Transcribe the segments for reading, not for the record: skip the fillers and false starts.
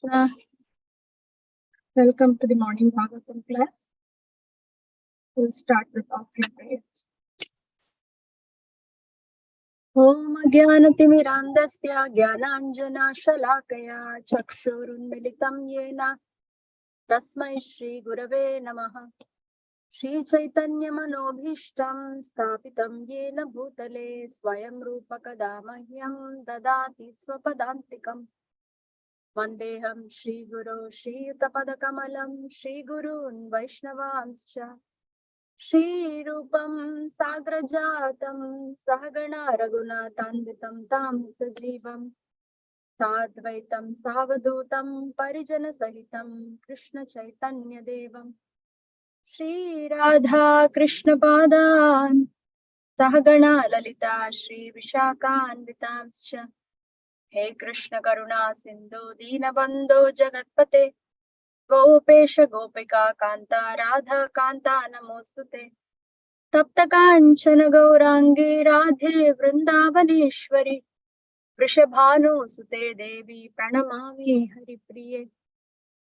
Krishna. Welcome to the morning Bhagavatam class. We'll start with offering prayers. Om Jnanatimmirandasya Jnananjana Shalakaya Chakshurunmilitam Yena Tasmai Shri Gurave Namaha. Shri Chaitanya Manobhishtam Sthapitam Yena Bhutale Swayam Rupakada Mahyam Dadati Swapadantikam. Vandeham Shri Guru Shri Tapadakamalam Shri Gurun Vaishnavanscha Shri Rupam Sagrajatam Sahagana Raghunatanvitam Tam Sajivam Sadvaitam Savadutam Parijana Sahitam Krishna Chaitanya Devam Shri Radha Krishna Padan Sahagana Lalita Shri Vishakhanvitamscha He Krishna Karuna Sindhu Dinabandho Jagatpate Gopesha Gopika Kanta Radha Kanta Namostute Tapta Kanchana Gaurangi Radhe Vrindavaneshwari Vrishabhanu Sute Devi Pranamami Haripriye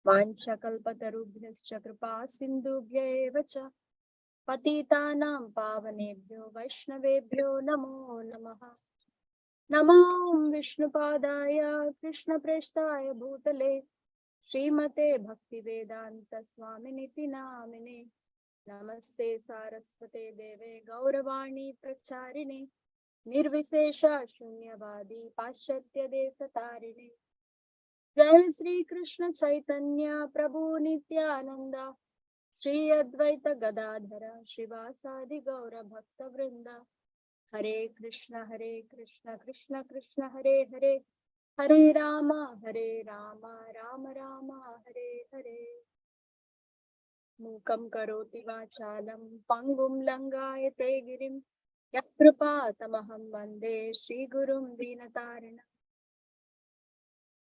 Vancha Kalpatarubhyascha Kripa Sindhubhya Evacha Patitanam Pavanebhyo Vaishnavebhyo Namo Namaha Namo Vishnupadaya Krishna Preshtaya Bhutale Srimate Bhaktivedanta Swaminiti Namine Namaste Saraswate Deve Gauravani Pracharine Nirvisesha Shunyavadi Paschatya Desatarine Jai Sri Krishna Chaitanya Prabhu Nityananda Shri Advaita Gadadhara Shivasadi Gaura Bhakta Vrinda Hare Krishna Krishna Krishna Hare Hare Hare Rama Rama Rama Hare Hare Mukam karoti vachalam pangum langayate girim yakrupa tamaham vande Shri Gurum Dinatarina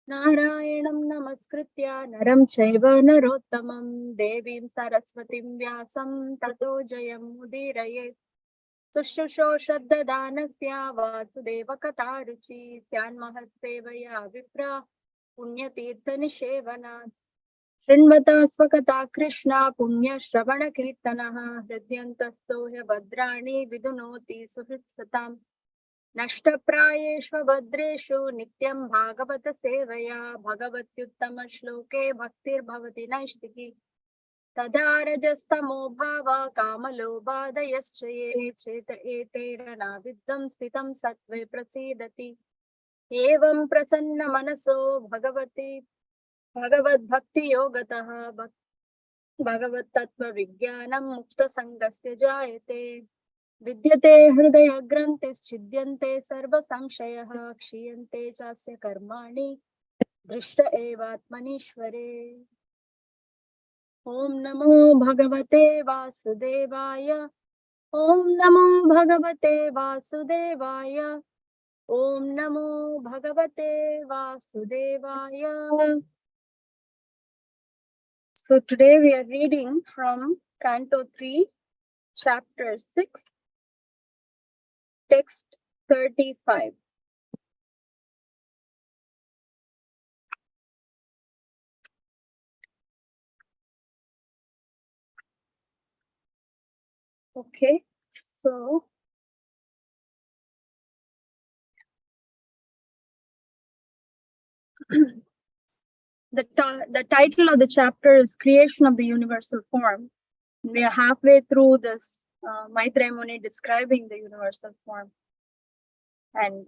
Narayanam namaskritya naram chaiva narottamam devim saraswatim vyasam tato jayam mudirayet Sushusho Shraddhadanasya Vasudeva Kataruchi Syan Mahatsevaya Vipra Punyatirtha Nishevanat Srinvata Swakata Krishna Punya Shravana Kirtanaha Hridyantastohya Badrani Vidunoti Suhritsatam Nashta Prayeshva Badreshu Nityam Bhagavata Sevaya Bhagavatyuttama Shloke Bhaktir Bhavati Naishtiki Tadarajastamo bhava kamalobhadayascha ye cheta eterana viddam sthitam sattve prasidati evam prasanna manaso bhagavati bhagavad bhakti yogataha bhagavat tattva vijnanam mukta sangasya jayate vidyate hridaya grantis chidyante sarva samshayah kshiyante chasya karmani drishta evatmanishvare Om Namo Bhagavate Vasudevaya Om Namo Bhagavate Vasudevaya Om Namo Bhagavate Vasudevaya. So today we are reading from Canto 3, Chapter 6, Text 35. Okay, so the title of the chapter is Creation of the Universal Form. We are halfway through this Maitreya Muni describing the universal form. And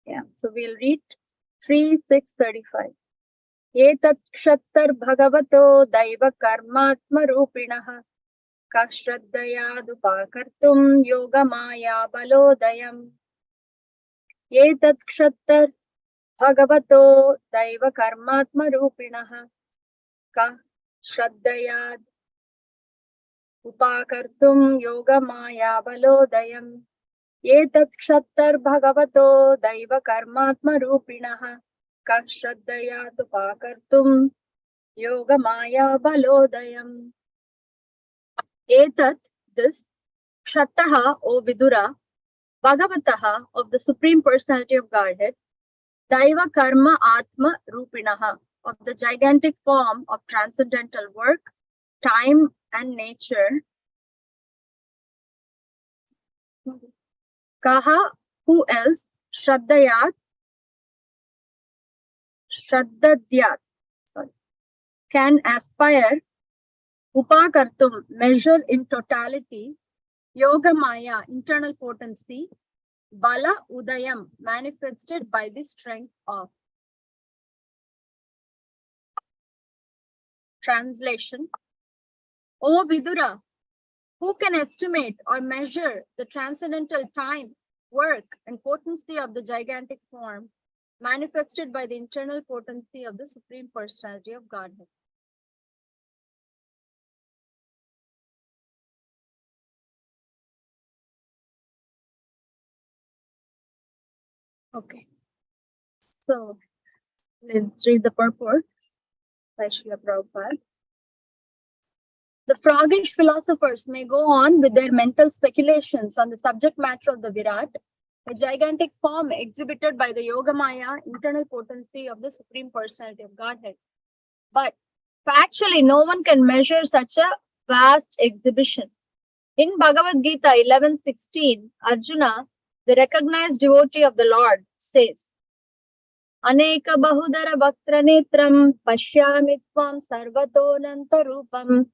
yeah, so we'll read 3:6:35. Etat kshattar bhagavato daiva karmatma rupinah kashraddhayadupakartum yoga maya balodayam. Etat kshattar bhagavato daiva karmatma rupinah kashraddhayad upakartum yoga maya balodayam. Etat kshattar bhagavato daiva karmatma rupinah Shraddhaya tupakartum yoga maya balodayam. Etat, this, Kshattaha, O Vidura, Bhagavataha, of the Supreme Personality of Godhead, Daiva Karma Atma Rupinaha, of the gigantic form of transcendental work, time, and nature. Kaha, who else? Shraddhadyat, can aspire, upakartum, measure in totality, yoga maya, internal potency, bala udayam, manifested by the strength of. Translation. O Vidura, who can estimate or measure the transcendental time, work, and potency of the gigantic form manifested by the internal potency of the Supreme Personality of Godhead? Okay, so let's read the purport by Srila Prabhupada. The froggish philosophers may go on with their mental speculations on the subject matter of the Virat, a gigantic form exhibited by the Yogamaya, internal potency of the Supreme Personality of Godhead. But factually, no one can measure such a vast exhibition. In Bhagavad Gita 11:16, Arjuna, the recognized devotee of the Lord, says, Aneka bahudara bhaktra netram pashyami tvam sarvatonanta rupam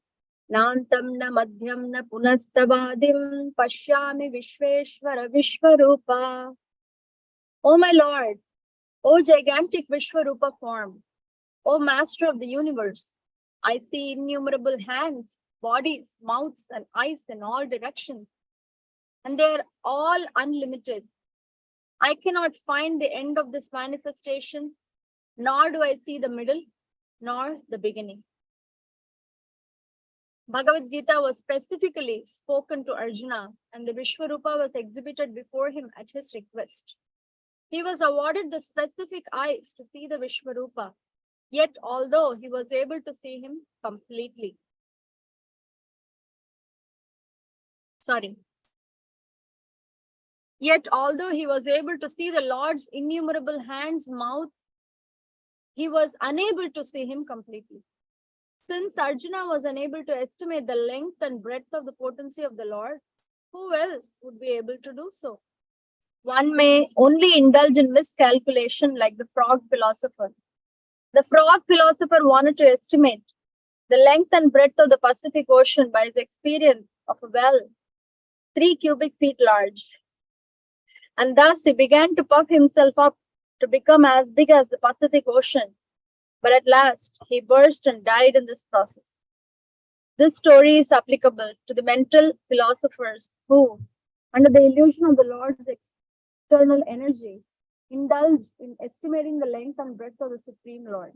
nantam na madhyam na punastavadim pashyami vishveshvara vishvarupa. O my Lord, O gigantic Vishvarupa form, O Master of the universe, I see innumerable hands, bodies, mouths, and eyes in all directions, and they are all unlimited. I cannot find the end of this manifestation, nor do I see the middle, nor the beginning. Bhagavad Gita was specifically spoken to Arjuna, and the Vishvarupa was exhibited before him at his request. He was awarded the specific eyes to see the Vishvarupa, yet although he was able to see him completely. Yet although he was able to see the Lord's innumerable hands, mouth, he was unable to see him completely. Since Arjuna was unable to estimate the length and breadth of the potency of the Lord, who else would be able to do so? One may only indulge in miscalculation like the frog philosopher. The frog philosopher wanted to estimate the length and breadth of the Pacific Ocean by his experience of a well 3 cubic feet large. And thus he began to puff himself up to become as big as the Pacific Ocean. But at last, he burst and died in this process. This story is applicable to the mental philosophers who, under the illusion of the Lord's external energy, indulge in estimating the length and breadth of the Supreme Lord.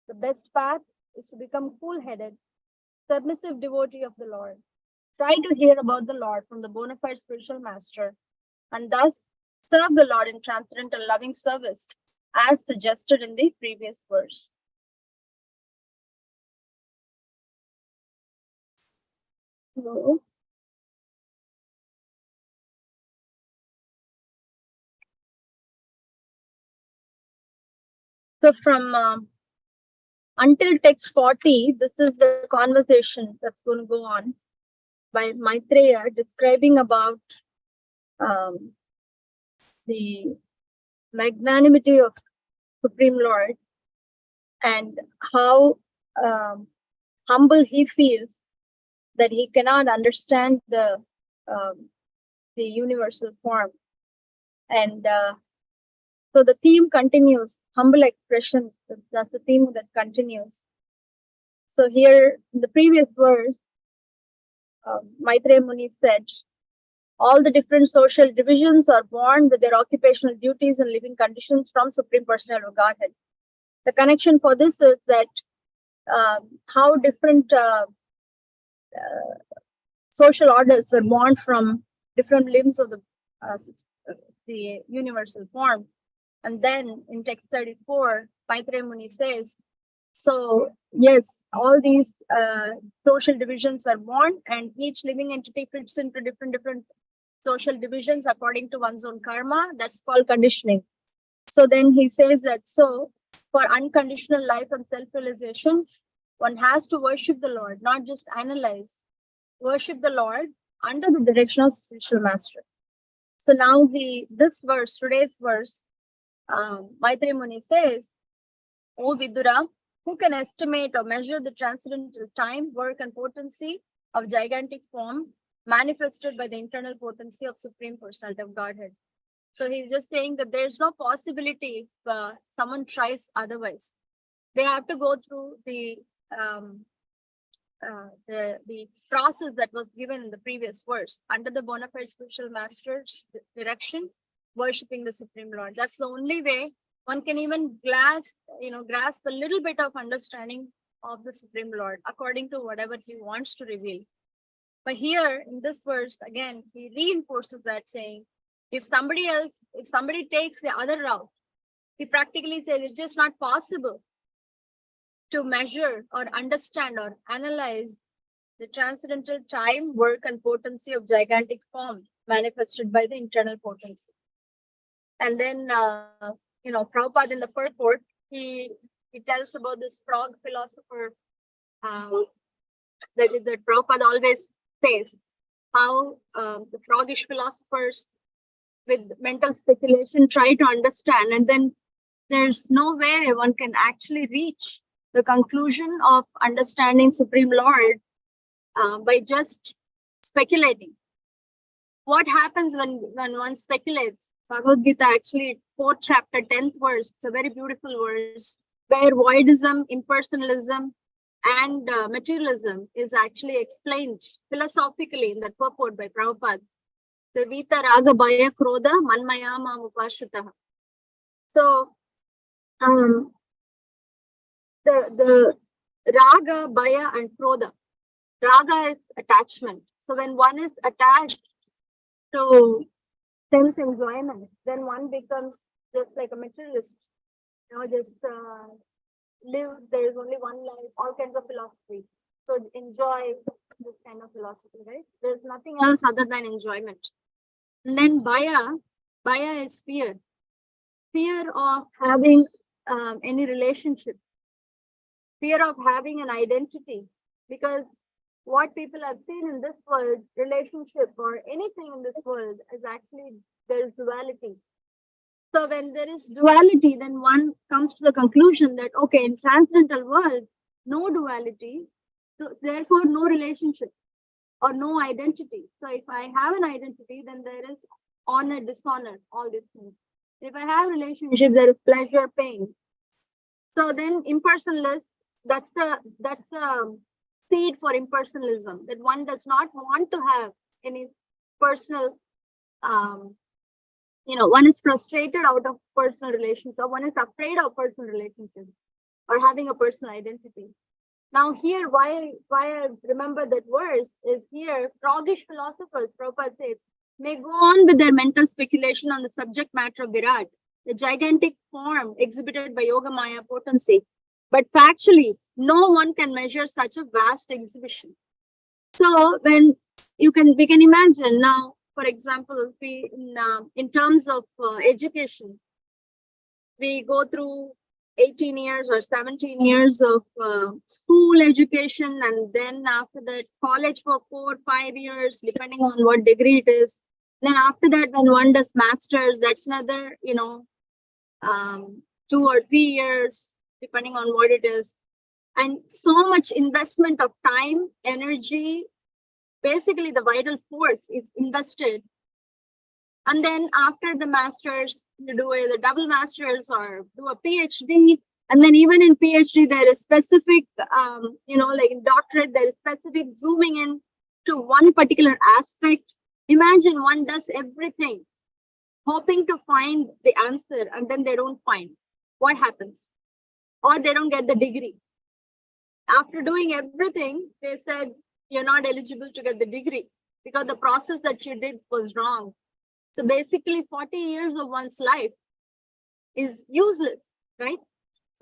The best path is to become cool-headed, submissive devotee of the Lord. Try to hear about the Lord from the bona fide spiritual master, and thus serve the Lord in transcendental loving service, as suggested in the previous verse. So from until text 40, this is the conversation that's going to go on by Maitreya, describing about the magnanimity of Supreme Lord and how humble he feels that he cannot understand the universal form. And so the theme continues, humble expressions, that's a theme that continues. So here in the previous verse, Maitreya Muni said, all the different social divisions are born with their occupational duties and living conditions from Supreme Personality of Godhead. The connection for this is that how different social orders were born from different limbs of the universal form. And then in text 34, Maitreya Muni says, so yes, all these social divisions were born, and each living entity fits into different social divisions according to one's own karma. That's called conditioning. So then he says that, so for unconditional life and self-realization, one has to worship the Lord, not just analyze. Worship the Lord under the direction of spiritual master. So now today's verse, Maitreya Muni says, O Vidura, who can estimate or measure the transcendental time, work, and potency of gigantic form manifested by the internal potency of Supreme Personality of Godhead? So he's just saying that there's no possibility if someone tries otherwise. They have to go through the process that was given in the previous verse under the bona fide spiritual master's direction, worshipping the Supreme Lord. That's the only way one can even grasp a little bit of understanding of the Supreme Lord according to whatever he wants to reveal. But here in this verse, again, he reinforces that, saying, if somebody takes the other route, he practically says it's just not possible to measure or understand or analyze the transcendental time, work, and potency of gigantic form manifested by the internal potency. And then, Prabhupada in the purport, he tells about this frog philosopher that Prabhupada always says, how the froggish philosophers with mental speculation try to understand, and then there's no way one can actually reach the conclusion of understanding Supreme Lord by just speculating. What happens when one speculates? Bhagavad Gita, actually, 4th chapter, 10th verse, it's a very beautiful verse, where voidism, impersonalism, and materialism is actually explained philosophically in that purport by Prabhupada. The Vita Raga Bhaya Krodha Manmaya Mamupashutaha. So, the Raga, Bhaya, and Krodha. Raga is attachment. So when one is attached to sense enjoyment, then one becomes just like a materialist. Just live, there is only one life, all kinds of philosophy. So enjoy this kind of philosophy, right? There's nothing else other than enjoyment. And then Bhaya is fear. Fear of having any relationship. Fear of having an identity. Because what people have seen in this world, relationship or anything in this world, is actually there is duality. So when there is duality, then one comes to the conclusion that, okay, in transcendental world, no duality, so therefore no relationship or no identity. So if I have an identity, then there is honor, dishonor, all these things. If I have relationship, there is pleasure, pain. So then impersonalist, that's the seed for impersonalism, that one does not want to have any personal, one is frustrated out of personal relations, or one is afraid of personal relationships or having a personal identity. Now here, why I remember that verse is here, froggish philosophers, Prabhupada says, may go on with their mental speculation on the subject matter of Virat, the gigantic form exhibited by Yoga Maya potency. But factually, no one can measure such a vast exhibition. So when we can imagine now, for example, in terms of education, we go through 18 years or 17 years of school education, and then after that college for 4 or 5 years, depending on what degree it is. Then after that, when one does masters, that's another 2 or 3 years, depending on what it is. And so much investment of time, energy, basically the vital force is invested. And then after the masters, you do either double masters or do a PhD. And then even in PhD, there is specific, like in doctorate, there is specific zooming in to one particular aspect. Imagine one does everything, hoping to find the answer, and then they don't find. What happens? Or they don't get the degree. After doing everything, they said, you're not eligible to get the degree because the process that you did was wrong. So basically 40 years of one's life is useless, right?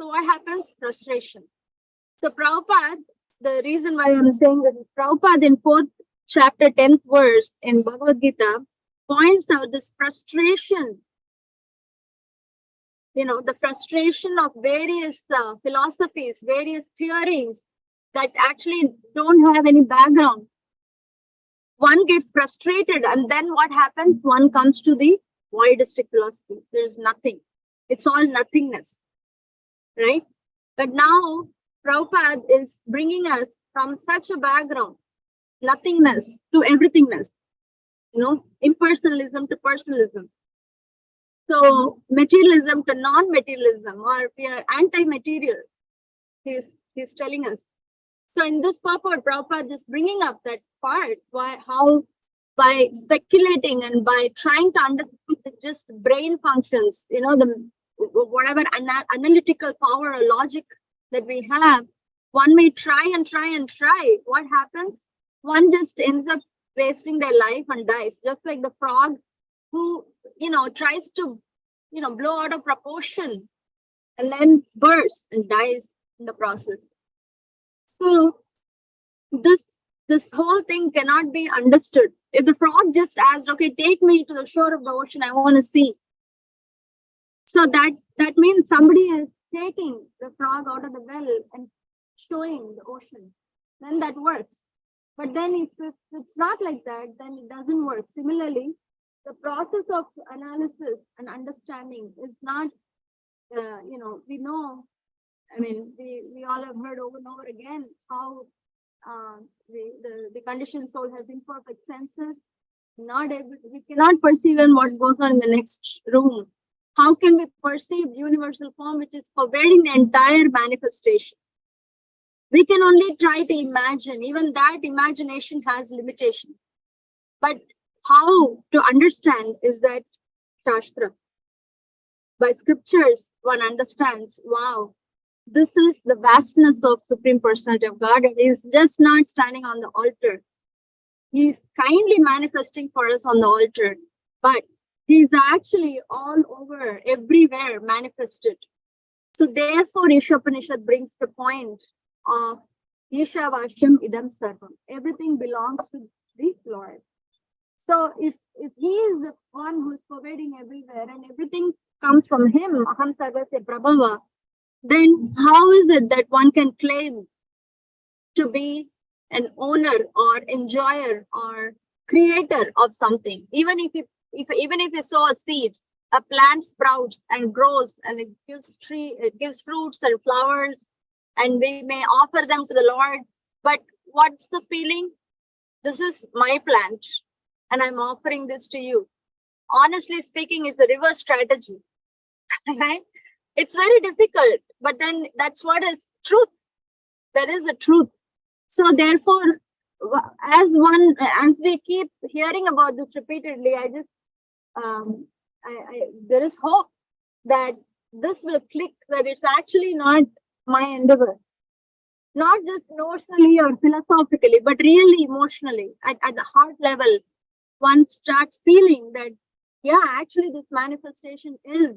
So what happens? Frustration. So Prabhupada, the reason why I'm saying this is Prabhupada in 4th chapter, 10th verse in Bhagavad Gita points out this frustration, the frustration of various philosophies, various theories that actually don't have any background. One gets frustrated, and then what happens? One comes to the voidistic philosophy. There's nothing. It's all nothingness, right? But now Prabhupada is bringing us from such a background, nothingness to everythingness, impersonalism to personalism. So materialism to non-materialism, or we are anti-material, he's telling us. So in this purport, Prabhupada is bringing up that part, how by speculating and by trying to understand just brain functions, whatever analytical power or logic that we have, one may try and try and try. What happens? One just ends up wasting their life and dies, just like the frog who, tries to, blow out of proportion and then bursts and dies in the process. So this whole thing cannot be understood. If the frog just asked, okay, take me to the shore of the ocean, I want to see. So that means somebody is taking the frog out of the well and showing the ocean. Then that works. But then if it's not like that, then it doesn't work. Similarly, the process of analysis and understanding is not, we know, we all have heard over and over again how the conditioned soul has imperfect senses. We cannot perceive what goes on in the next room. How can we perceive universal form, which is pervading the entire manifestation? We can only try to imagine. Even that imagination has limitations. But how to understand is that Shastra. By scriptures, one understands, wow, this is the vastness of Supreme Personality of God, and He is just not standing on the altar. He is kindly manifesting for us on the altar, but He is actually all over, everywhere manifested. So therefore, Ishopanishad brings the point of Ishavashyam idam sarvam. Everything belongs to the Lord. So if He is the one who is pervading everywhere and everything comes from Him, aham sarvasya prabhava, then how is it that one can claim to be an owner or enjoyer or creator of something? Even if you sow a seed, a plant sprouts and grows and it gives fruits and flowers, and we may offer them to the Lord. But what's the feeling? This is my plant and I'm offering this to you. Honestly speaking, it's a reverse strategy, right? It's very difficult, but then that's what is truth. That is the truth. So therefore, as we keep hearing about this repeatedly, there is hope that this will click, that it's actually not my endeavor. Not just notionally or philosophically, but really emotionally, at the heart level, one starts feeling that, yeah, actually this manifestation is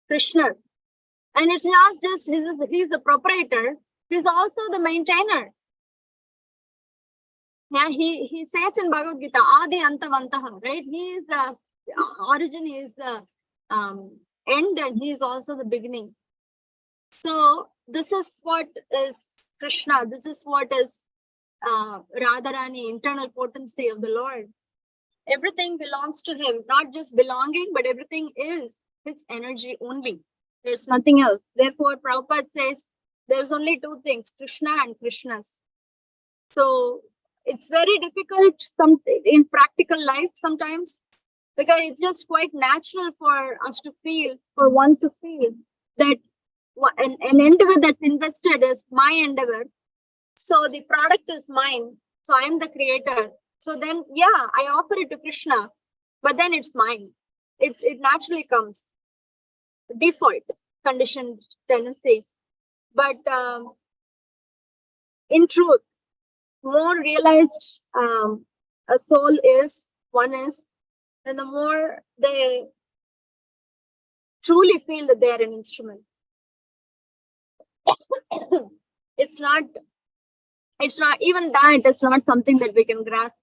Krishna's. And it's not just he's the proprietor, he's also the maintainer. Yeah, he says in Bhagavad Gita, Adi Antavantaha, right? He is the origin, he is the end, and he is also the beginning. So this is what is Krishna, this is what is Radharani, internal potency of the Lord. Everything belongs to Him, not just belonging, but everything is His energy only. There's nothing else. Therefore, Prabhupada says there's only two things, Krishna and Krishnas. So it's very difficult in practical life sometimes, because it's just quite natural for us to feel, for one to feel that an endeavor that's invested is my endeavor. So the product is mine. So I'm the creator. So then, yeah, I offer it to Krishna, but then it's mine. It naturally comes. Default, conditioned tendency. But in truth, more realized a soul is, one is, and the more they truly feel that they are an instrument. It's not even that, it's not something that we can grasp.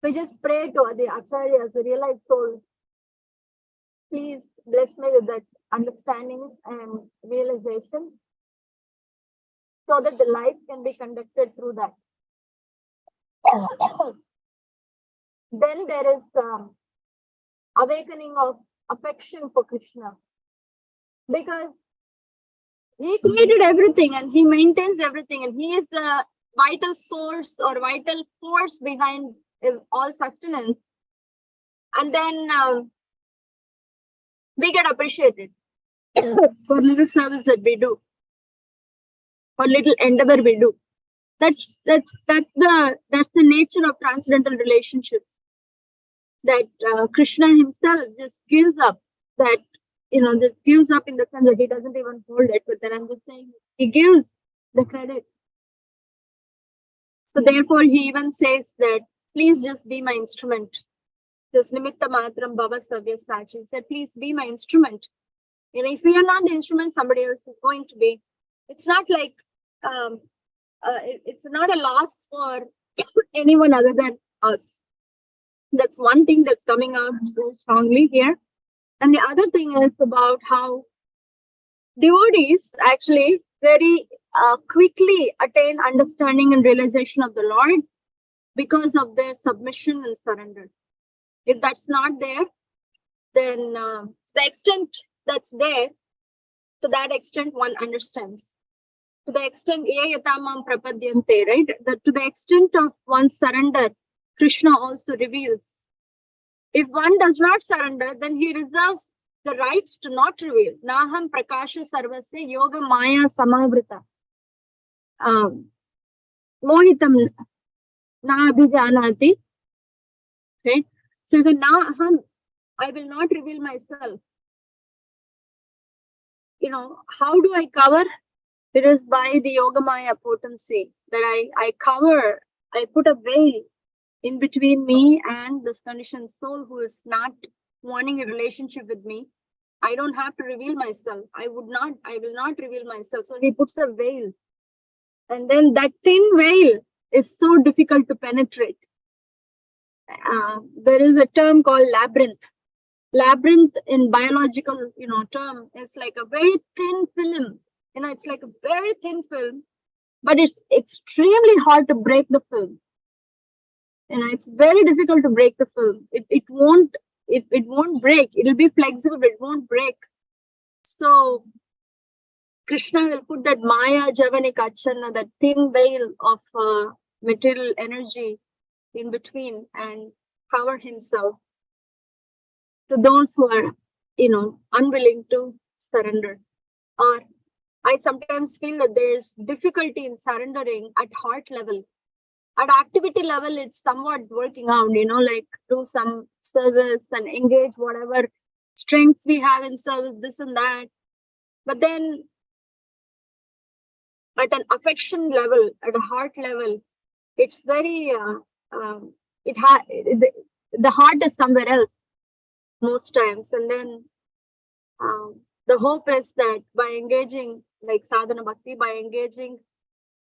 We just pray to the acharyas, the realized souls, please bless me with that understanding and realization so that the life can be conducted through that. Then there is awakening of affection for Krishna, because he created everything and he maintains everything, and he is the vital source or vital force behind all sustenance. And then we get appreciated for little service that we do, for little endeavor we do. That's the nature of transcendental relationships. That Krishna himself just gives up. That that gives up in the sense that he doesn't even hold it. But then I'm just saying he gives the credit. So therefore, he even says that please just be my instrument. This nimitta matram bhava savya sachi. He said, please be my instrument. If we are not the instrument, somebody else is going to be. It's not like it's not a loss for anyone other than us. That's one thing that's coming out so strongly here. And the other thing is about how devotees actually very quickly attain understanding and realization of the Lord because of their submission and surrender. If that's not there, then the extent that's there, to that extent one understands. To the extent, right? To the extent of one's surrender, Krishna also reveals. If one does not surrender, then he reserves the rights to not reveal. Naham prakasha sarvasya yoga maya samavrita. Mohitam na abhijanati. Right? So the naham, I will not reveal myself. How do I cover? It is by the Yogamaya potency that I cover, I put a veil in between me and this conditioned soul who is not wanting a relationship with me. I don't have to reveal myself. I will not reveal myself. So he puts a veil. And then that thin veil is so difficult to penetrate. There is a term called labyrinth. Labyrinth in biological, term is like a very thin film. It's like a very thin film, but it's extremely hard to break the film. It's very difficult to break the film. It won't break. It'll be flexible, but it won't break. So Krishna will put that Maya Javani Kachana, that thin veil of material energy in between and cover himself to those who are, unwilling to surrender. Or I sometimes feel that there's difficulty in surrendering at heart level. At activity level, it's somewhat working out, like do some service and engage whatever strengths we have in service, this and that. But then at an affection level, at a heart level, it's very, the heart is somewhere else most times. And then the hope is that by engaging like sadhana bhakti, by engaging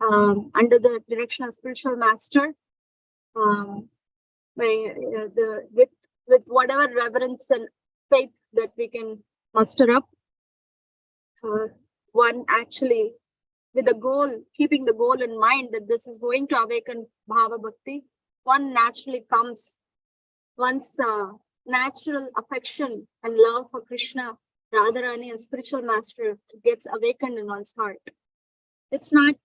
under the direction of spiritual master, with whatever reverence and faith that we can muster up, one actually with the goal, keeping the goal in mind that this is going to awaken bhava bhakti, one naturally comes, one's natural affection and love for Krishna, Radharani and spiritual master gets awakened in one's heart. It's not,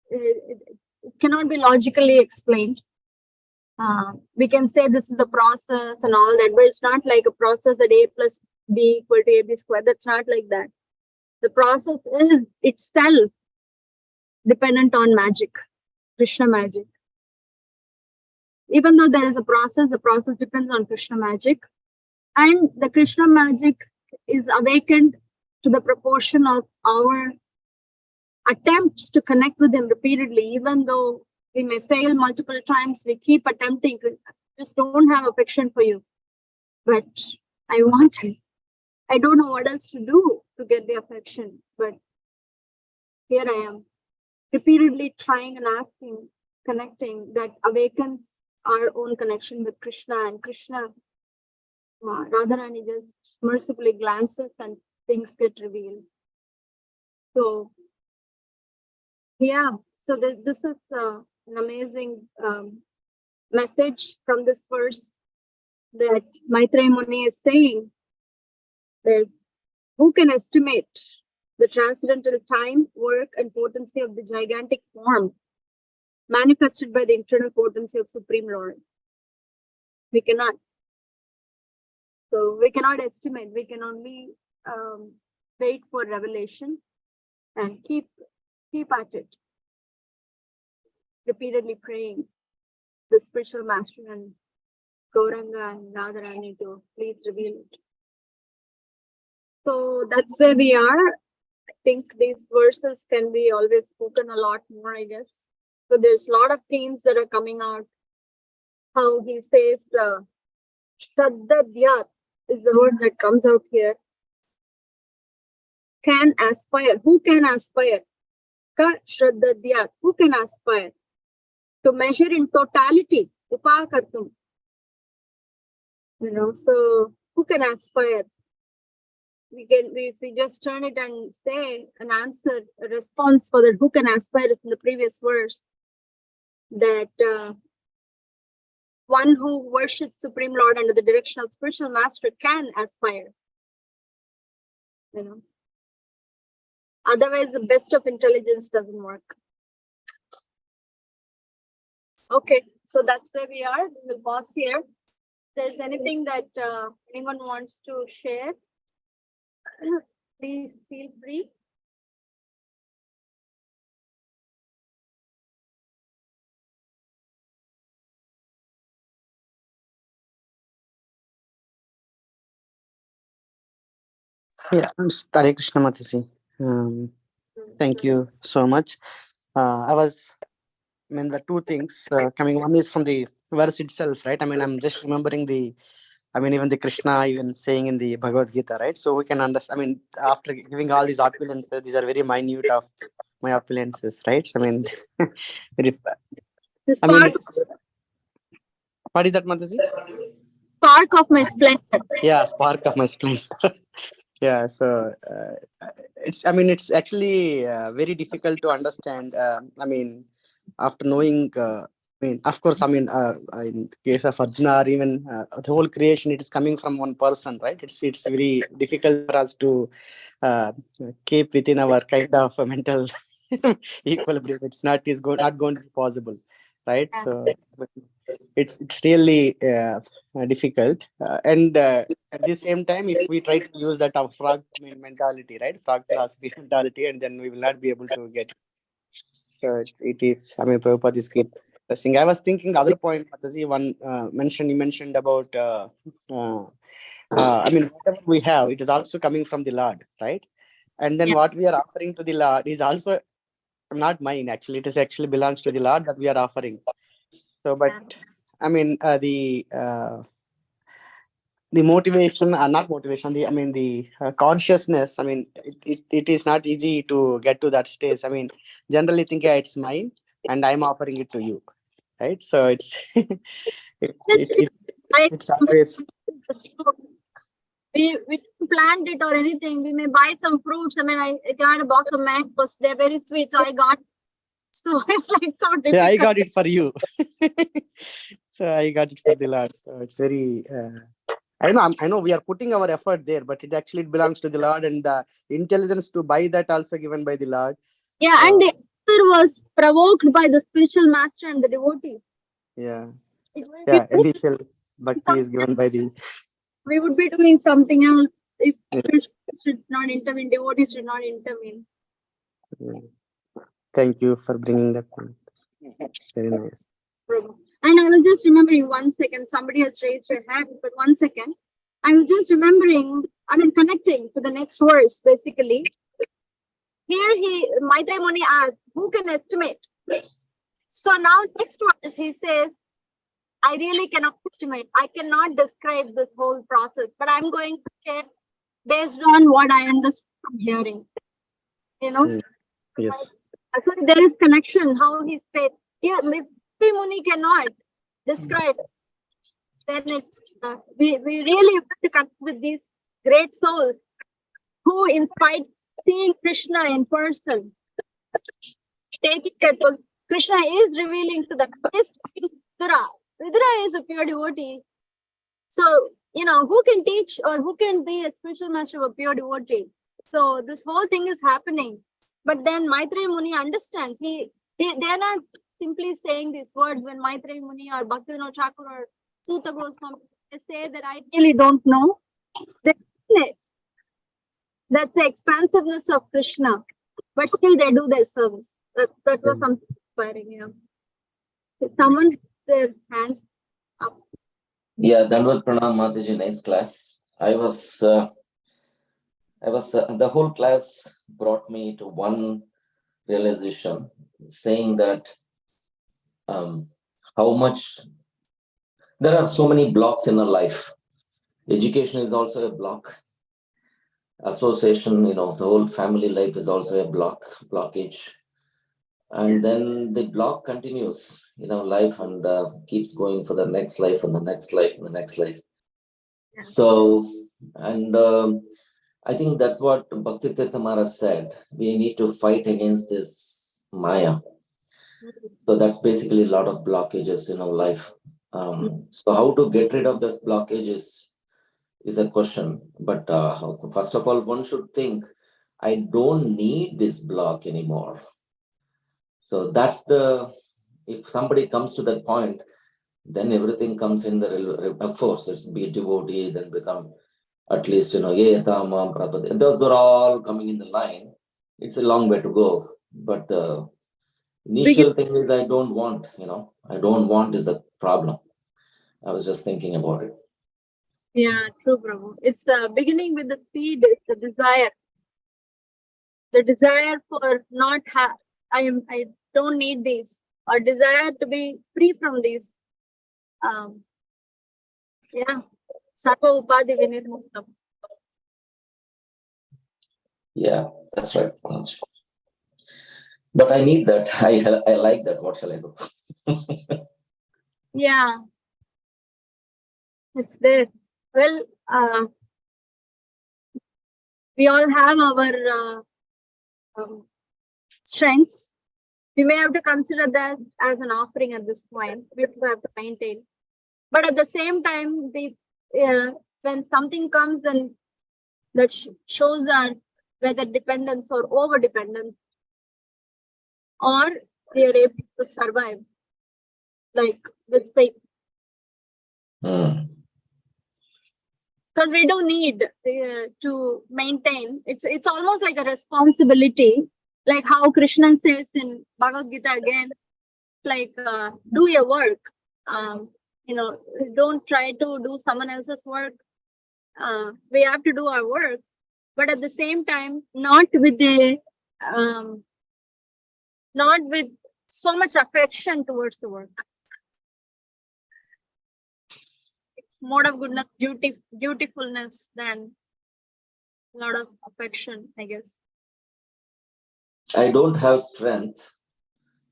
it cannot be logically explained. We can say this is the process and all that, but it's not like a process that A plus B equal to AB squared. That's not like that. The process is itself dependent on magic, Krishna magic. Even though there is a process, the process depends on Krishna magic. And the Krishna magic is awakened to the proportion of our attempts to connect with him repeatedly. Even though we may fail multiple times, we keep attempting. Just don't have affection for you. But I want it. I don't know what else to do to get the affection. But here I am, repeatedly trying and asking, connecting, that awakens our own connection with Krishna. And Krishna Radharani just mercifully glances and things get revealed. So, yeah, so this is an amazing message from this verse that Maitreya Muni is saying that who can estimate the transcendental time, work, and potency of the gigantic form manifested by the internal potency of Supreme Lord? We cannot. So we cannot estimate. We can only wait for revelation and keep at it. Repeatedly praying the spiritual master and Gauranga and Radharani to please reveal it. So that's where we are. I think these verses can be always spoken a lot more, I guess. So there's a lot of themes that are coming out. How he says Shraddha is the word that comes out here. Can aspire. Who can aspire? Ka Shraddha, who can aspire? To measure in totality. Upakartum. So who can aspire? We can, if we just turn it and say an answer, a response for that, who can aspire is in the previous verse, that one who worships Supreme Lord under the direction of spiritual master can aspire. Otherwise, the best of intelligence doesn't work. Okay, so that's where we are. We'll pause here. If there's anything that anyone wants to share, please feel free. Yeah, Hare Krishna Mathaji. Thank you so much. The two things coming. One is from the verse itself, right? I'm just remembering even the Krishna even saying in the Bhagavad Gita, right? So we can understand. After giving all these opulences, these are very minute of my opulences, right? It is. What is that, Mathaji? Spark of my splendor. Yeah, spark of my splendor. Yeah, so it's actually very difficult to understand. After knowing, of course, in case of Arjuna, or even the whole creation, it is coming from one person, right? It's very difficult for us to keep within our kind of mental equilibrium. Not going to be possible, right? So it's really difficult, and at the same time, if we try to use that our frog mentality, right, frog philosophy mentality, and then we will not be able to get it. So it is. Prabhupada is keep pressing. I was thinking the other point, Mataji, one you mentioned about. Whatever we have, it is also coming from the Lord, right? And then what we are offering to the Lord is also not mine. Actually, it is actually belongs to the Lord that we are offering. So, but the motivation, not motivation, the consciousness, it is not easy to get to that stage. Generally think, yeah, it's mine and I'm offering it to you, right? So it's it's always, we planned it or anything. We may buy some fruits. I got a box of mangoes. They're very sweet, so I got. So it's like so difficult. Yeah, I got it for you. So I got it for the Lord. So it's very. I know we are putting our effort there, but it actually belongs to the Lord, and the intelligence to buy that also given by the Lord. Yeah, and the answer was provoked by the spiritual master and the devotees. Yeah. Yeah, initial bhakti is given by the. We would be doing something else if Krishna should not intervene, devotees should not intervene. Yeah. Thank you for bringing that point. It's very nice. And I was just remembering, 1 second, somebody has raised their hand, but 1 second. I was just remembering, connecting to the next verse, basically. Here Maitreya Muni asked, who can estimate? So now next verse, he says, I really cannot estimate. I cannot describe this whole process, but I'm going to share based on what I understand from hearing. Yes. So there is connection, how he said. Yeah, Maitreya Muni cannot describe then it's we really have to connect with these great souls who, in spite seeing Krishna in person, taking that Krishna is revealing to them. Is Vidura. Vidura is a pure devotee. So, who can teach or who can be a spiritual master of a pure devotee? So this whole thing is happening. But then Maitreya Muni understands. They're not simply saying these words when Maitreya Muni or Bhaktivinoda Thakur or Sutta Goswami say that I really don't know. They mean it. That's the expansiveness of Krishna. But still they do their service. That was something inspiring, If someone has their hands up. Yeah, Dandavat Pranam Mataji, nice class. I was the whole class brought me to one realization, saying that how much there are so many blocks in our life. Education is also a block. Association, the whole family life is also a blockage. And then the block continues, life and keeps going for the next life and the next life and the next life. Yeah. So, and I think that's what Bhakti Tirtha Maharaj said. We need to fight against this Maya. So that's basically a lot of blockages in our life. So how to get rid of this blockages is a question. But first of all, one should think, I don't need this block anymore. So that's if somebody comes to that point, then everything comes in of course, it's be a devotee, then become at least, those are all coming in the line. It's a long way to go. But the initial thing is I don't want is a problem. I was just thinking about it. Yeah, true, Prabhu. It's beginning with the seed, it's the desire. The desire for not have, I don't need these, or desire to be free from these. Sarva Upadhi Vinirmuktam. Yeah, that's right. But I need that. I like that. What shall I do? Yeah, it's there. Well, we all have our strengths. We may have to consider that as an offering at this point. We have to maintain. But at the same time, when something comes and that shows our whether dependence or over dependence, or we are able to survive, like with faith. Because we do need to maintain. It's almost like a responsibility, like how Krishna says in Bhagavad Gita again, like do your work. Don't try to do someone else's work. We have to do our work, but at the same time, not with so much affection towards the work. More of goodness, dutifulness than a lot of affection, I guess. I don't have strength.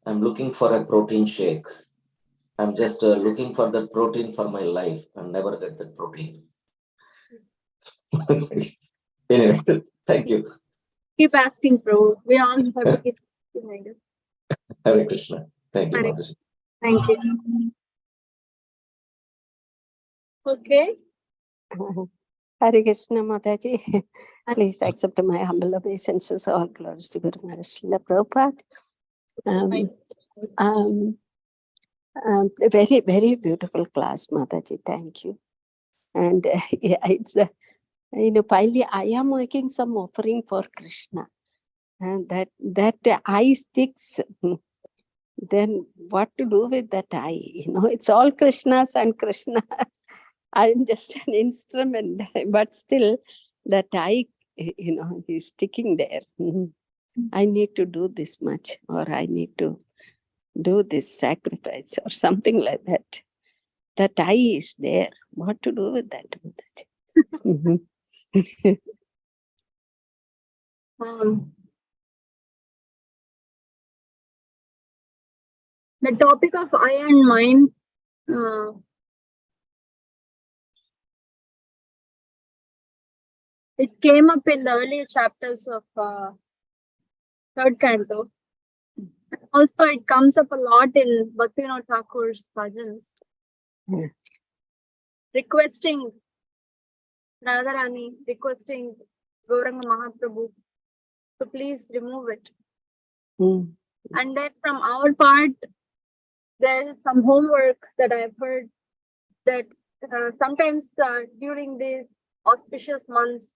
I'm looking for a protein shake. I'm just looking for that protein for my life and never get that protein. Anyway, thank you. Keep asking, bro. We all have to keep asking, I guess. Hare Krishna. Thank you, Hare. Mataji. Thank you. Okay. Hare Krishna Mataji. Please accept my humble obeisances. All glories to Guru Maharaj Srila Prabhupada. Very, very beautiful class, Mataji. Thank you. And it's finally I am making some offering for Krishna, and that eye sticks. Then what to do with that eye? It's all Krishna's, and Krishna. I'm just an instrument, but still that eye, is sticking there. I need to do this much, or I need to do this sacrifice, or something like that. That eye is there. What to do with that? The topic of eye and mind It came up in the earlier chapters of third canto. Also, it comes up a lot in Bhaktivinoda Thakur's bhajans, Yeah. requesting Radharani, requesting Gauranga Mahaprabhu to please remove it. Mm. And then from our part, there is some homework that I've heard that sometimes during these auspicious months,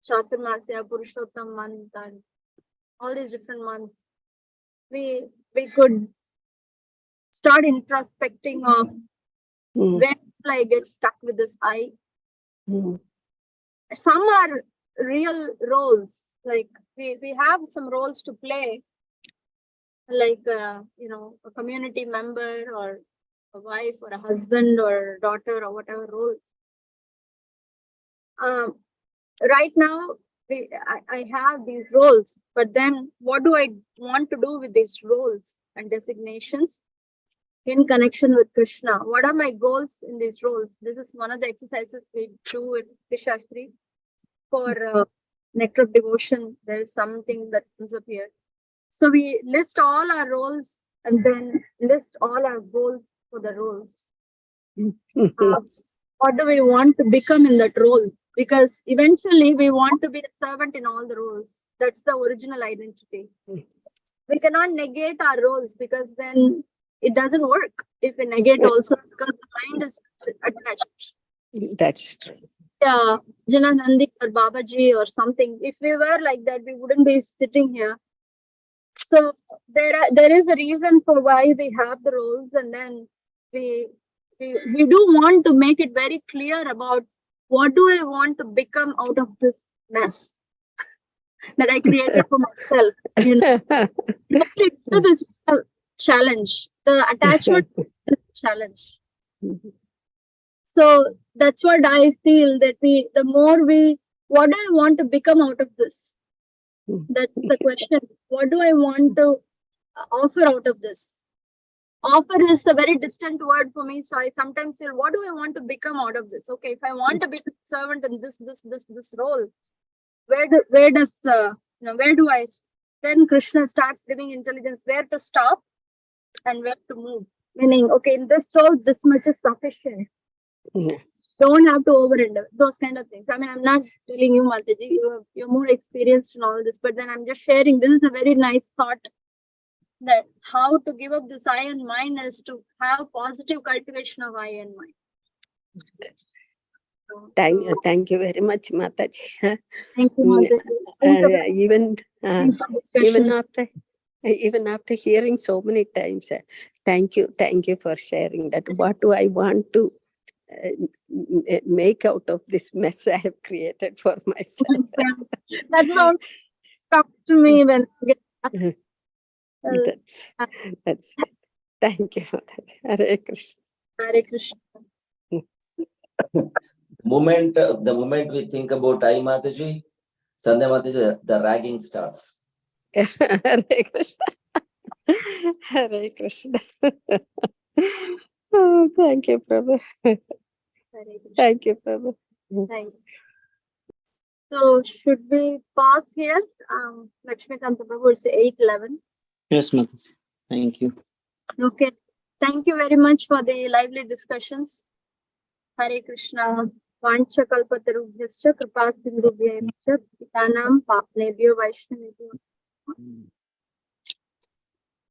Chaturmasya, Purushottam month, and all these different months, we could start introspecting of Mm. where will I get stuck with this I. Mm. Some are real roles, like we have some roles to play, like a community member or a wife or a husband or a daughter or whatever role. Right now I have these roles, but then what do I want to do with these roles and designations in connection with Krishna? What are my goals in these roles? This is one of the exercises we do in Shastri for Nectar of Devotion. There is something that comes up here. So we list all our roles and then list all our goals for the roles. What do we want to become in that role? Because eventually we want to be a servant in all the roles. That's the original identity. We cannot negate our roles because then it doesn't work if we negate also, because the mind is attached. That's true. Yeah, Jananandi or Babaji or something. If we were like that, we wouldn't be sitting here. So there is a reason for why we have the roles, and then we do want to make it very clear about what do I want to become out of this mess that I created for myself. It is a challenge. The attachment is a challenge. So that's what I feel, that what do I want to become out of this? That's the question. What do I want to offer out of this? Offer is a very distant word for me. So I sometimes feel, what do I want to become out of this? Okay, if I want to be a servant in this role, where do I? Then Krishna starts giving intelligence where to stop and where to move. Meaning, okay, in this role, this much is sufficient. Don't have to overend those kind of things. I mean, I'm not telling you, Mathaji, you're more experienced in all this, but then I'm just sharing. This is a very nice thought, that how to give up this I and mine is to have positive cultivation of I and mine. Thank you very much, Mataji. Thank you, Mathaji. Even after hearing so many times, thank you for sharing that. What do I want to make out of this mess I have created for myself? That's all comes to me when That's it. Thank you, Mataji. Hare Krishna. Hare Krishna. The moment we think about I, Mataji, Sandhya Mataji, the ragging starts. Hare Krishna. Hare Krishna. Oh, thank you, Prabhu. Thank you, Prabhu. Thank you. So should we pause here? Lakshmikanta Prabhu, it's 8:11. Yes, Mataji. Thank you. Okay. Thank you very much for the lively discussions. Hare Krishna. Vancha kalpatarubhyascha kripa sindhubhyascha pitanam papnebhyo vaishnavebhyo